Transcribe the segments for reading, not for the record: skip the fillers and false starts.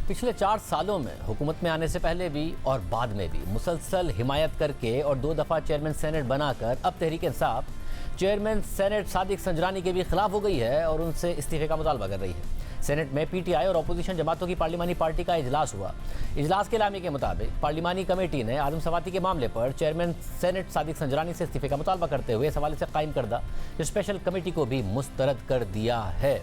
पिछले 4 सालों में हुकूमत में आने से पहले भी और बाद में भी मुसलसल हिमायत करके और 2 दफ़ा चेयरमैन सेनेट बनाकर अब तहरीक इंसाफ चेयरमैन सेनेट सादिक संजरानी के भी खिलाफ हो गई है और उनसे इस्तीफे का मुतालबा कर रही है। सेनेट में पीटीआई और अपोजिशन जमातों की पार्लिमानी पार्टी का इजलास हुआ। इजलास के एलामी के मुताबिक पार्लिमानी कमेटी ने आदम सवाती के मामले पर चेयरमैन सेनेट सादिक संजरानी से इस्तीफे का मुतालबा करते हुए इस हवाले से कायम करदा स्पेशल कमेटी को भी मुस्तरद कर दिया है।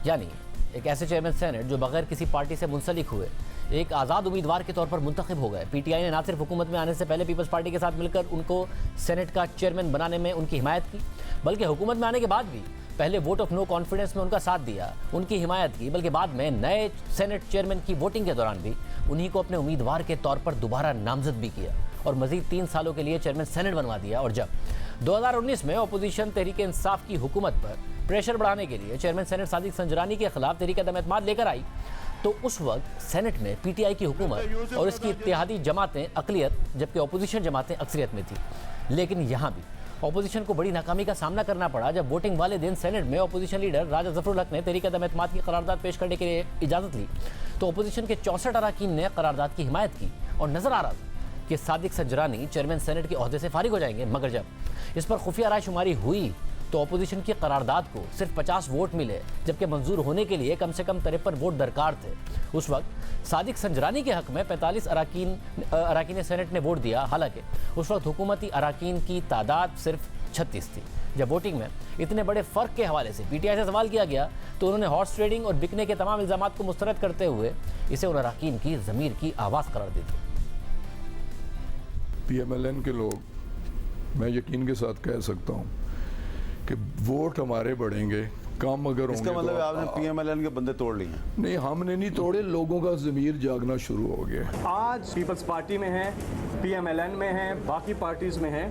यानी एक ऐसे चेयरमैन सेनेट जो बगैर किसी पार्टी से मुंसलिक हुए एक आज़ाद उम्मीदवार के तौर पर मुंतखब हो गए। पीटीआई ने ना सिर्फ हुकूमत में आने से पहले पीपल्स पार्टी के साथ मिलकर उनको सेनेट का चेयरमैन बनाने में उनकी हिमायत की, बल्कि हुकूमत में आने के बाद भी पहले वोट ऑफ नो कॉन्फिडेंस में उनका साथ दिया, उनकी हिमायत की, बल्कि बाद में नए सेनेट चेयरमैन की वोटिंग के दौरान भी उन्हीं को अपने उम्मीदवार के तौर पर दोबारा नामजद भी किया और मजीद 3 सालों के लिए चेयरमैन सेनेट बनवा दिया। और जब 2019 में अपोजिशन तहरीक इंसाफ की हुकूमत पर प्रेशर बढ़ाने के लिए चेयरमैन सेनेट सादिक संजरानी के खिलाफ तहरीक अदम-ए-एतमाद लेकर आई, तो उस वक्त सेनेट में पीटीआई की हुकूमत और इसकी इत्तेहादी जमातें अकलियत जबकि अपोजिशन जमातें अक्सरियत में थी। लेकिन यहाँ भी अपोजिशन को बड़ी नाकामी का सामना करना पड़ा जब वोटिंग वाले दिन सेनेट में अपोजिशन लीडर राजा जफरुल हक ने तहरीक अदम-ए-एतमाद की करारदाद पेश करने के लिए इजाज़त ली, तो अपोजिशन के 64 अरकान ने करारदाद की हिमायत की और नजर आ रहा था कि सादिक संजरानी चेयरमैन सेनेट के ओहदे से फारिग हो जाएंगे। मगर जब इस पर खुफिया रायशुमारी हुई तो अपोजिशन की करारदाद को सिर्फ 50 वोट मिले, जबकि मंजूर होने के लिए कम से कम 53 वोट दरकार थे। उस वक्त सादिक संजरानी के हक में 45 अरकान सेनेट ने वोट दिया। हालांकि उस वक्त हुकूमती अरकान की तादाद सिर्फ 36 थी। जब वोटिंग में इतने बड़े फ़र्क के हवाले से पीटीआई से सवाल किया गया तो उन्होंने हॉर्स ट्रेडिंग और बिकने के तमाम इल्ज़ामात को मुस्तरद करते हुए इसे उन अरकान की ज़मीर की आवाज़ करार दी थी। पीएमएलएन के लोग, मैं यकीन के साथ कह सकता हूँ कि वोट हमारे बढ़ेंगे, काम अगर होंगे। इसका मतलब आपने पीएमएलएन के बंदे तोड़ लिए? नहीं, हमने नहीं तोड़े, लोगों का ज़मीर जागना शुरू हो गया। आज पीपल्स पार्टी में है, पीएमएलएन में है, बाकी पार्टीज में है,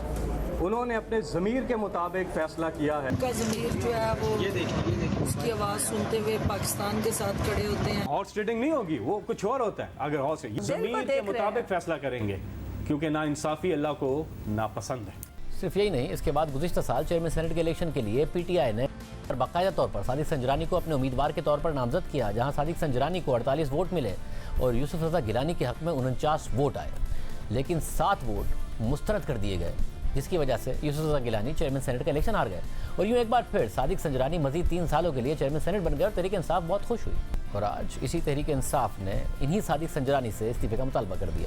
उन्होंने अपने ज़मीर के मुताबिक फैसला किया है। उनका ज़मीर जो है वो ये देखिए उसकी आवाज़ सुनते हुए पाकिस्तान के साथ खड़े होते हैं। हॉर्स ट्रेडिंग नहीं होगी, वो कुछ और होता है। अगर हॉर्स ज़मीर के मुताबिक फैसला करेंगे, क्योंकि नाइंसाफ़ी अल्लाह को नापसंद है। सिर्फ यही नहीं, इसके बाद गुज़िश्ता साल चेयरमैन सेनेट के इलेक्शन के लिए पीटीआई ने बाकायदा तौर पर सादिक संजरानी को अपने उम्मीदवार के तौर पर नामजद किया, जहां सादिक संजरानी को 48 वोट मिले और यूसुफ रज़ा गिलानी के हक में 49 वोट आए, लेकिन 7 वोट मुस्तरद कर दिए गए, जिसकी वजह से यूसुफ रज़ा गिलानी चेयरमैन सेनेट का इलेक्शन हार गए। और यूँ एक बार फिर सादिक संजरानी मजीद 3 सालों के लिए चेयरमैन सेनेट बन गए और तहरीक इंसाफ बहुत खुश हुई। और आज इसी तहरीक इंसाफ ने इन्हीं सादिक संजरानी से इस्तीफे का मुतालबा कर दिया।